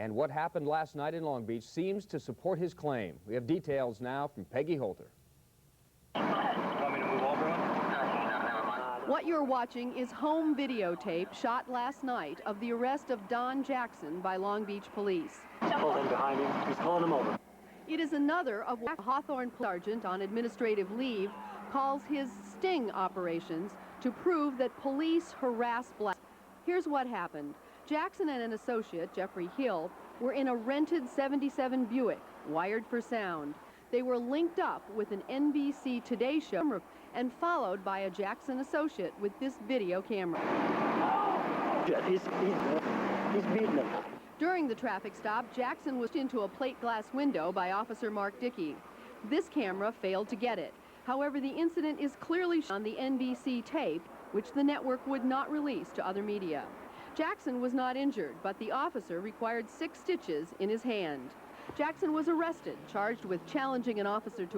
And what happened last night in Long Beach seems to support his claim. We have details now from Peggy Holter. Want me to move over one? What you're watching is home videotape shot last night of the arrest of Don Jackson by Long Beach police. Pull him behind him. He's calling him over. It is another of what a Hawthorne sergeant on administrative leave calls his sting operations to prove that police harass blacks. Here's what happened. Jackson and an associate, Jeffrey Hill, were in a rented 77 Buick, wired for sound. They were linked up with an NBC Today show and followed by a Jackson associate with this video camera. He's beating him. During the traffic stop, Jackson was into a plate glass window by Officer Marc Dicky. This camera failed to get it. However, the incident is clearly shown on the NBC tape, which the network would not release to other media. Jackson was not injured, but the officer required 6 stitches in his hand. Jackson was arrested, charged with challenging an officer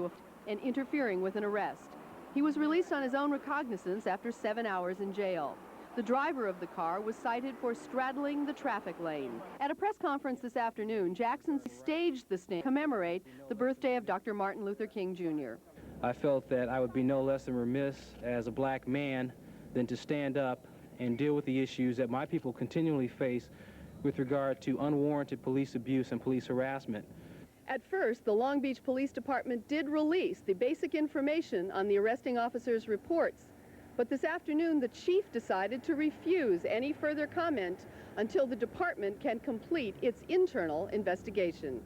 and interfering with an arrest. He was released on his own recognizance after 7 hours in jail. The driver of the car was cited for straddling the traffic lane. At a press conference this afternoon, Jackson staged the sting to commemorate the birthday of Dr. Martin Luther King, Jr. I felt that I would be no less than remiss as a black man than to stand up and deal with the issues that my people continually face with regard to unwarranted police abuse and police harassment. At first, the Long Beach Police Department did release the basic information on the arresting officer's reports. But this afternoon, the chief decided to refuse any further comment until the department can complete its internal investigation.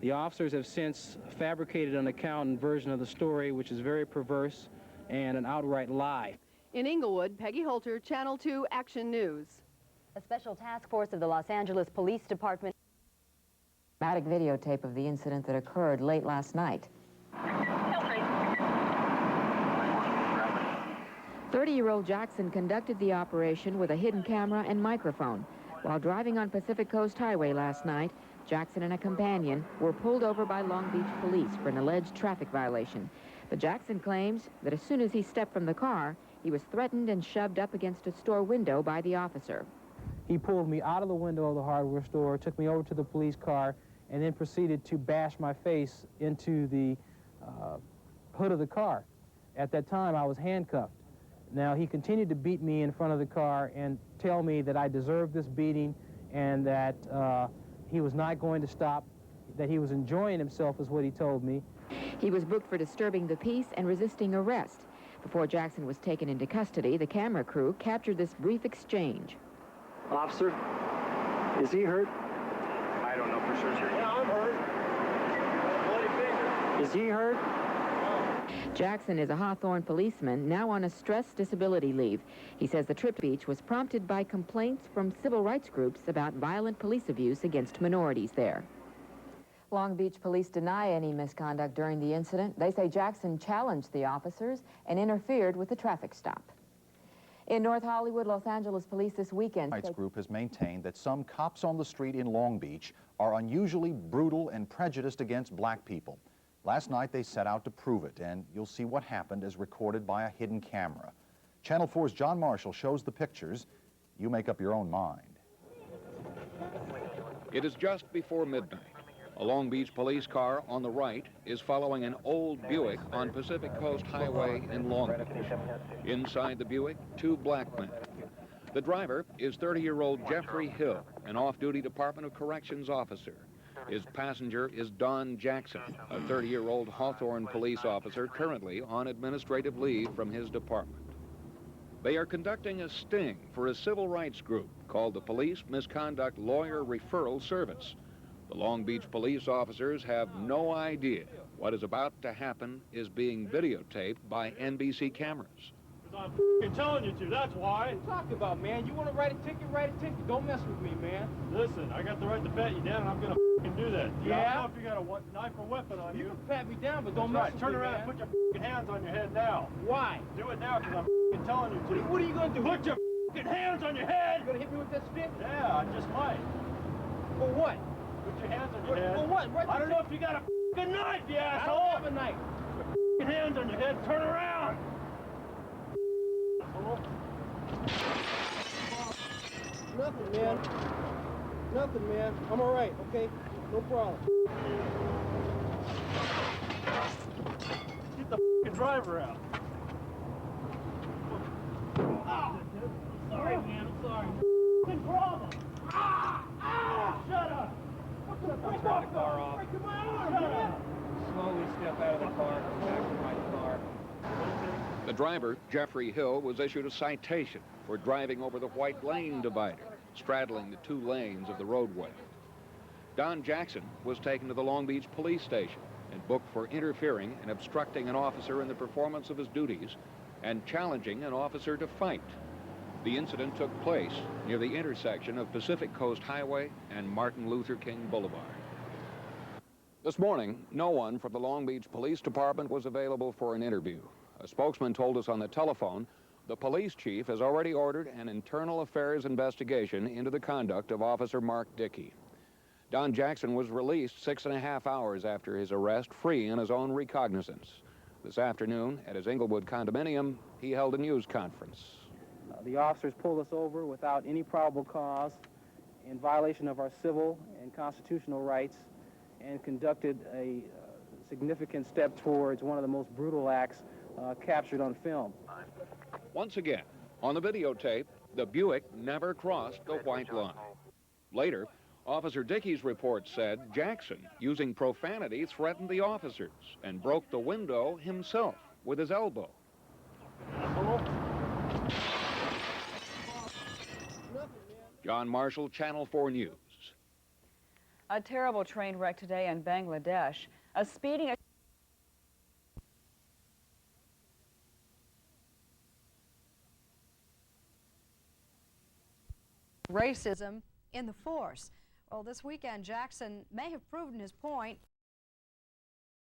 The officers have since fabricated an account and version of the story which is very perverse and an outright lie. In Inglewood, Peggy Holter, Channel 2 Action News. A special task force of the Los Angeles Police Department. Dramatic videotape of the incident that occurred late last night. 30-year-old Jackson conducted the operation with a hidden camera and microphone. While driving on Pacific Coast Highway last night, Jackson and a companion were pulled over by Long Beach police for an alleged traffic violation. But Jackson claims that as soon as he stepped from the car, he was threatened and shoved up against a store window by the officer. He pulled me out of the window of the hardware store, took me over to the police car, and then proceeded to bash my face into the hood of the car. At that time, I was handcuffed. Now, he continued to beat me in front of the car and tell me that I deserved this beating and that he was not going to stop, that he was enjoying himself, is what he told me. He was booked for disturbing the peace and resisting arrest. Before Jackson was taken into custody, the camera crew captured this brief exchange. Officer, is he hurt? I don't know for sure, sir. Yeah, I'm hurt. Bloody finger. Is he hurt? Jackson is a Hawthorne policeman now on a stress disability leave. He says the trip to the beach was prompted by complaints from civil rights groups about violent police abuse against minorities there. Long Beach police deny any misconduct during the incident. They say Jackson challenged the officers and interfered with the traffic stop. In North Hollywood, Los Angeles police this weekend... The rights group has maintained that some cops on the street in Long Beach are unusually brutal and prejudiced against black people. Last night, they set out to prove it, and you'll see what happened as recorded by a hidden camera. Channel 4's John Marshall shows the pictures. You make up your own mind. It is just before midnight. A Long Beach police car on the right is following an old Buick on Pacific Coast Highway in Long Beach. Inside the Buick, 2 black men. The driver is 30-year-old Jeffrey Hill, an off-duty Department of Corrections officer. His passenger is Don Jackson, a 30-year-old Hawthorne police officer currently on administrative leave from his department. They are conducting a sting for a civil rights group called the Police Misconduct Lawyer Referral Service. The Long Beach police officers have no idea what is about to happen is being videotaped by NBC cameras. I'm telling you to, that's why. What are you talking about, man? You want to write a ticket, write a ticket. Don't mess with me, man. Listen, I got the right to pat you down, and I'm going to do that. Yeah? I don't know if you got a knife or weapon on you. You can pat me down, but don't That's mess right. with me, Turn around man. and put your hands on your head now. Why? Do it now, because I'm telling you to. What are you going to do? Put your hands on your head! You going to hit me with that stick? Yeah, I just might. For what? Put your hands on your head. For what? I don't know if you got a knife, you asshole! I don't have a knife. Put your hands on your head, turn around! Nothing, man. Nothing, man. I'm all right, okay? No problem. Get the f***ing driver out. Oh, I'm sorry, man. I'm sorry. F***ing problem. Shut up. Turn the car off. Shut up. Slowly step out of the car, come back to my car. The driver, Jeffrey Hill, was issued a citation for driving over the white lane divider, straddling the 2 lanes of the roadway. Don Jackson was taken to the Long Beach police station and booked for interfering and obstructing an officer in the performance of his duties and challenging an officer to fight. The incident took place near the intersection of Pacific Coast Highway and Martin Luther King Boulevard. This morning, no one from the Long Beach Police Department was available for an interview. A spokesman told us on the telephone the police chief has already ordered an internal affairs investigation into the conduct of Officer Marc Dicky. Don Jackson was released 6.5 hours after his arrest, free in his own recognizance. This afternoon, at his Inglewood condominium, he held a news conference. The officers pulled us over without any probable cause, in violation of our civil and constitutional rights, and conducted a significant step towards one of the most brutal acts captured on film. Once again, on the videotape, the Buick never crossed the white line. Later, Officer Dicky's report said Jackson, using profanity, threatened the officers and broke the window himself with his elbow. John Marshall, Channel 4 News. A terrible train wreck today in Bangladesh. A speeding... Racism in the force. Well, this weekend, Jackson may have proven his point.